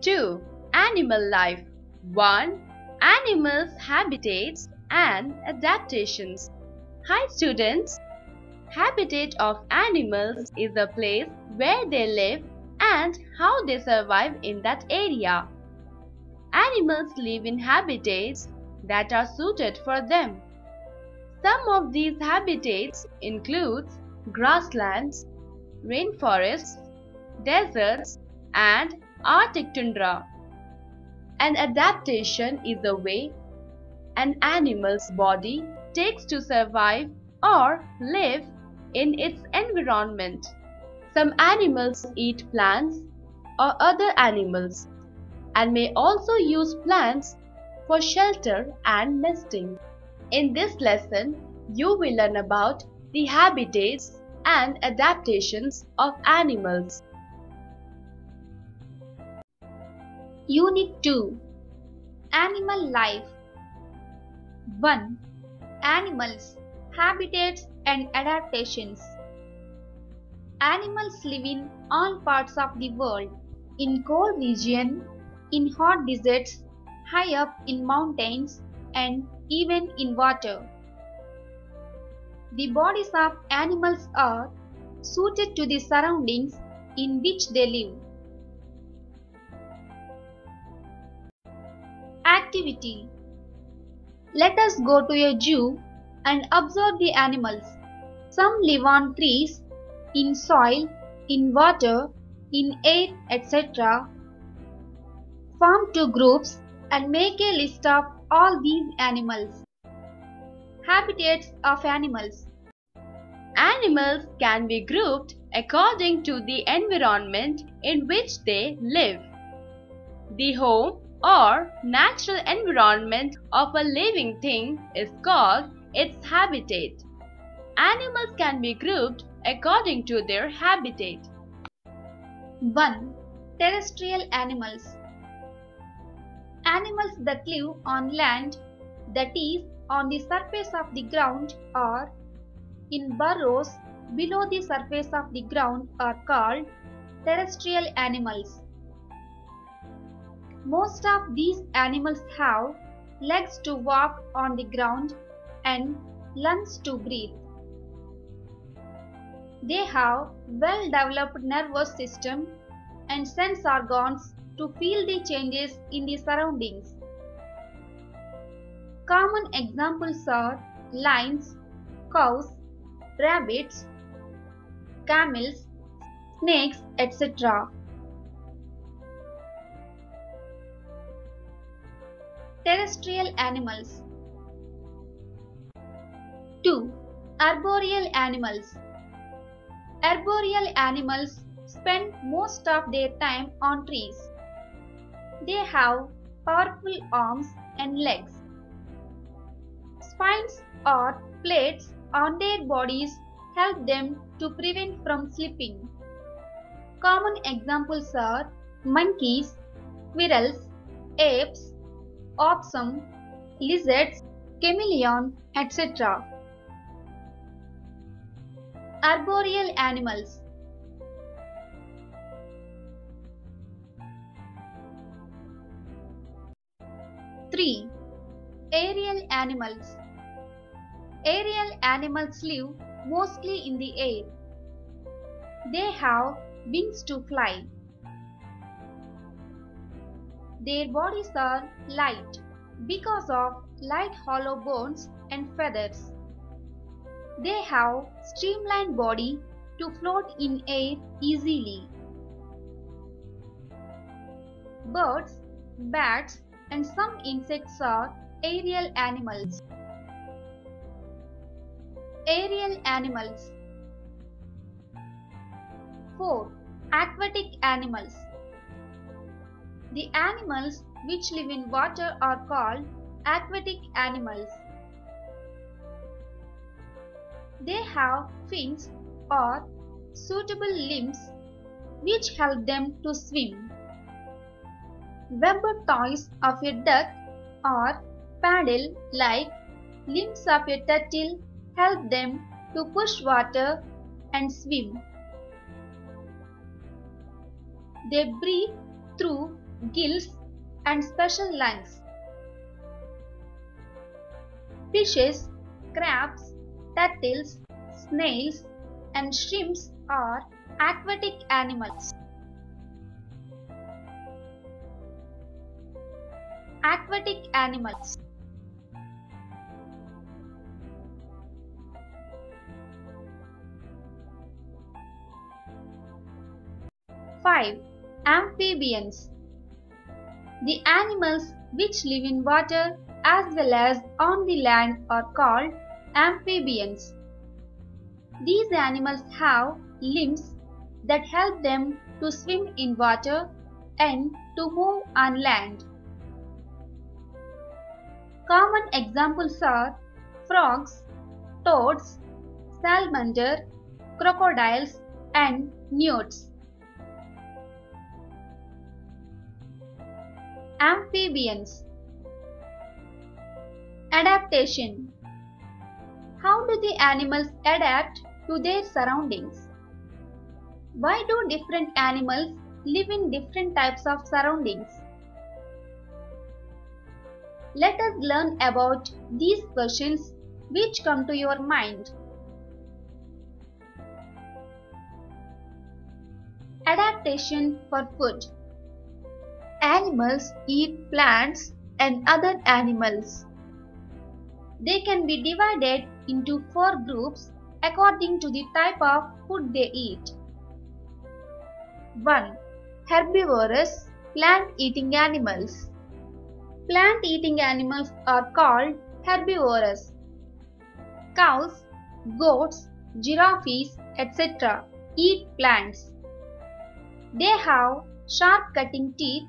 2. Animal life. 1. Animals' habitats and adaptations. Hi students! Habitat of animals is the place where they live and how they survive in that area. Animals live in habitats that are suited for them. Some of these habitats include grasslands, rainforests, deserts, and Arctic tundra. An adaptation is the way an animal's body takes to survive or live in its environment. Some animals eat plants or other animals and may also use plants for shelter and nesting. In this lesson, you will learn about the habitats and adaptations of animals. Unit 2. Animal Life. 1. Animals, Habitats and Adaptations. Animals live in all parts of the world, in cold regions, in hot deserts, high up in mountains, and even in water. The bodies of animals are suited to the surroundings in which they live. Activity. Let us go to a zoo and observe the animals. Some live on trees, in soil, in water, in air, etc. Form two groups and make a list of all these animals. Habitats of animals. Animals can be grouped according to the environment in which they live. The home or natural environment of a living thing is called its habitat. Animals can be grouped according to their habitat. 1. Terrestrial animals. Animals that live on land, that is, on the surface of the ground or in burrows below the surface of the ground are called terrestrial animals. Most of these animals have legs to walk on the ground and lungs to breathe. They have well-developed nervous system and sense organs to feel the changes in the surroundings. Common examples are lions, cows, rabbits, camels, snakes, etc. Terrestrial animals. 2. Arboreal animals. Arboreal animals spend most of their time on trees. They have powerful arms and legs. Spines or plates on their bodies help them to prevent from slipping. Common examples are monkeys, squirrels, apes, opossum, lizards, chameleon, etc. Arboreal animals. 3. Aerial animals. Aerial animals live mostly in the air. They have wings to fly. Their bodies are light because of light hollow bones and feathers. They have streamlined body to float in air easily. Birds, bats, and some insects are aerial animals. Aerial animals. 4. Aquatic animals. The animals which live in water are called aquatic animals. They have fins or suitable limbs which help them to swim. Webbed toys of a duck or paddle-like limbs of a turtle help them to push water and swim. They breathe through gills, and special lungs. Fishes, crabs, turtles, snails, and shrimps are aquatic animals. Aquatic animals. 5. Amphibians. The animals which live in water as well as on the land are called amphibians. These animals have limbs that help them to swim in water and to move on land. Common examples are frogs, toads, salamander, crocodiles, and newts. Amphibians. Adaptation. How do the animals adapt to their surroundings? Why do different animals live in different types of surroundings? Let us learn about these questions which come to your mind. Adaptation for food. Animals eat plants and other animals. They can be divided into 4 groups according to the type of food they eat. 1. Herbivorous, plant-eating animals. Plant-eating animals are called herbivorous. Cows, goats, giraffes, etc. eat plants. They have sharp cutting teeth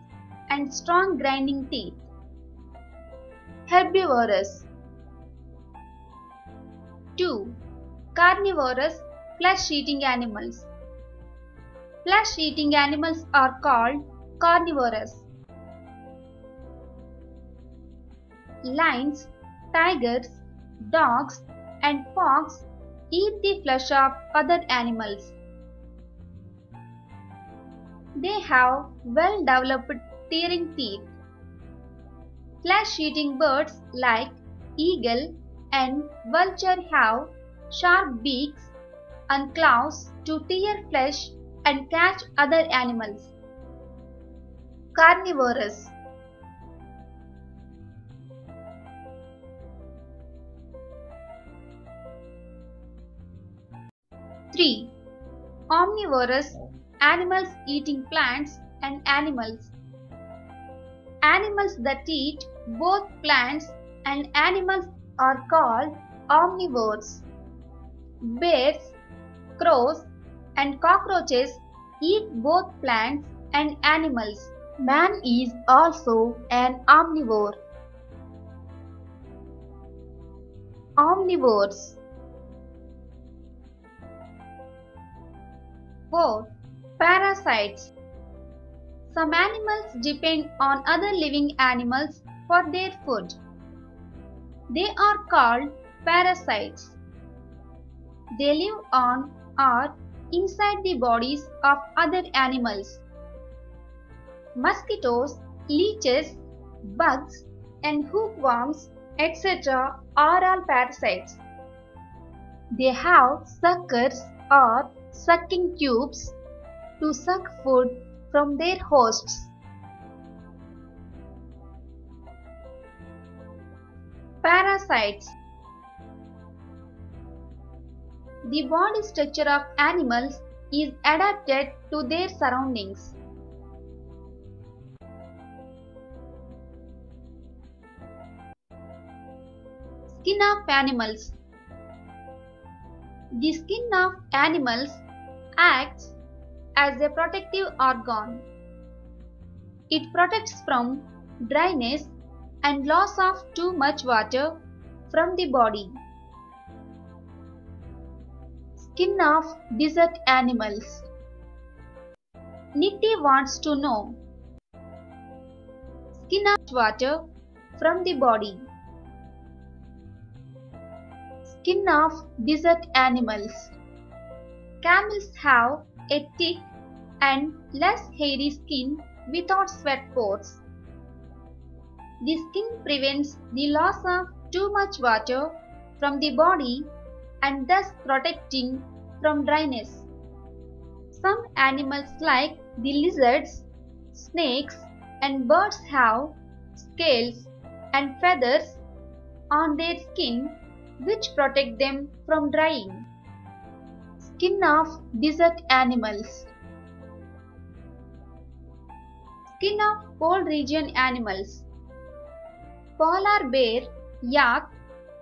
and strong grinding teeth. Herbivorous. 2. Carnivorous, flesh-eating animals. Flesh-eating animals are called carnivorous. Lions, tigers, dogs, and fox eat the flesh of other animals. They have well-developed tearing teeth. Flesh-eating birds like eagle and vulture have sharp beaks and claws to tear flesh and catch other animals. Carnivorous. 3. Omnivorous, animals eating plants and animals. Animals that eat both plants and animals are called omnivores. Bears, crows, and cockroaches eat both plants and animals. Man is also an omnivore. Omnivores. 4. Parasites. Some animals depend on other living animals for their food. They are called parasites. They live on or inside the bodies of other animals. Mosquitoes, leeches, bugs, and hookworms, etc. are all parasites. They have suckers or sucking tubes to suck food from their hosts. Parasites. The body structure of animals is adapted to their surroundings. Skin of animals. The skin of animals acts as a protective organ. It protects from dryness and loss of too much water from the body. Skin of desert animals. Nidhi wants to know. Skin of water from the body. Skin of desert animals. Camels have a thick and less hairy skin without sweat pores. The skin prevents the loss of too much water from the body and thus protecting from dryness. Some animals like the lizards, snakes and birds have scales and feathers on their skin which protect them from drying. Skin of desert animals. Skin of cold region animals. Polar bear, yak,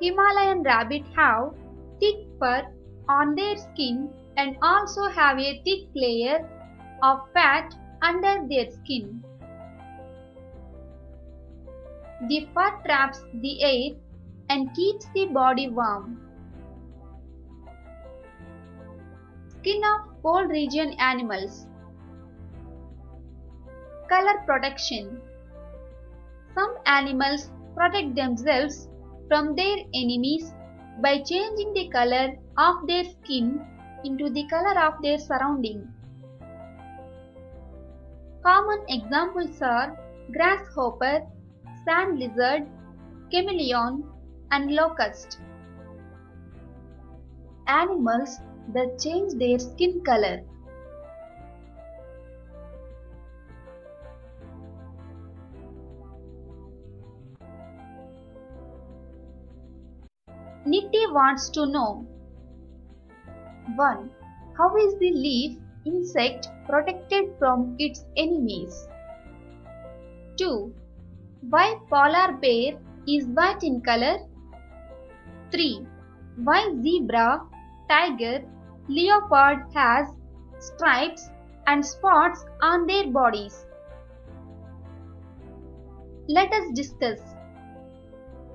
Himalayan rabbit have thick fur on their skin and also have a thick layer of fat under their skin. The fur traps the air and keeps the body warm. Skin of cold region animals. Color protection. Some animals protect themselves from their enemies by changing the color of their skin into the color of their surrounding. Common examples are grasshopper, sand lizard, chameleon, and locust. Animals that change their skin color. Nitty wants to know 1. How is the leaf insect protected from its enemies? 2. Why polar bear is white in color? 3. Why zebra, tiger, leopard has stripes and spots on their bodies? Let us discuss.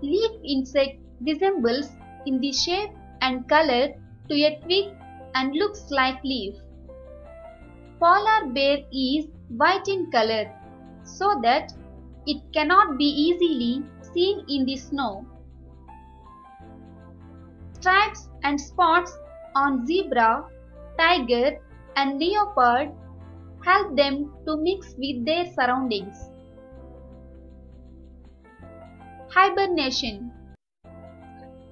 Leaf insect resembles in the shape and color to a twig and looks like leaf. Polar bear is white in color so that it cannot be easily seen in the snow. Stripes and spots on zebra, tiger and leopard help them to mix with their surroundings. Hibernation.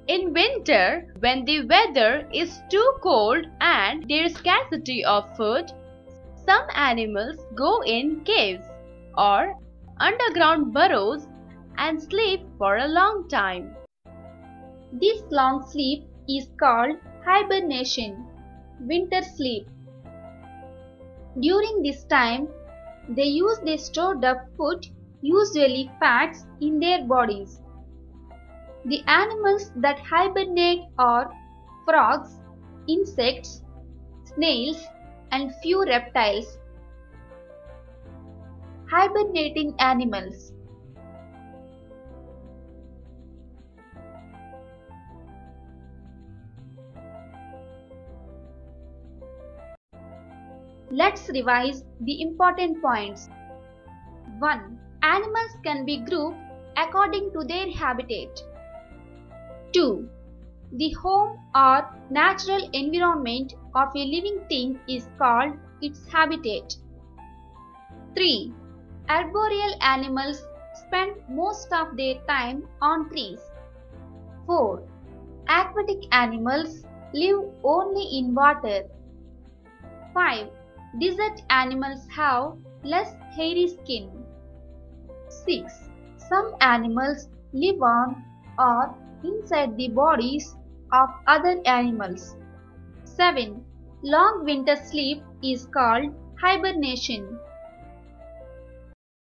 In winter, when the weather is too cold and there is scarcity of food, some animals go in caves or underground burrows and sleep for a long time. This long sleep is called hibernation, winter sleep. During this time, they use their stored up food, usually fats, in their bodies. The animals that hibernate are frogs, insects, snails, and few reptiles. Hibernating animals. Let's revise the important points. 1. Animals can be grouped according to their habitat. 2. The home or natural environment of a living thing is called its habitat. 3. Arboreal animals spend most of their time on trees. 4. Aquatic animals live only in water. 5. Desert animals have less hairy skin. 6. Some animals live on or inside the bodies of other animals. 7. Long winter sleep is called hibernation.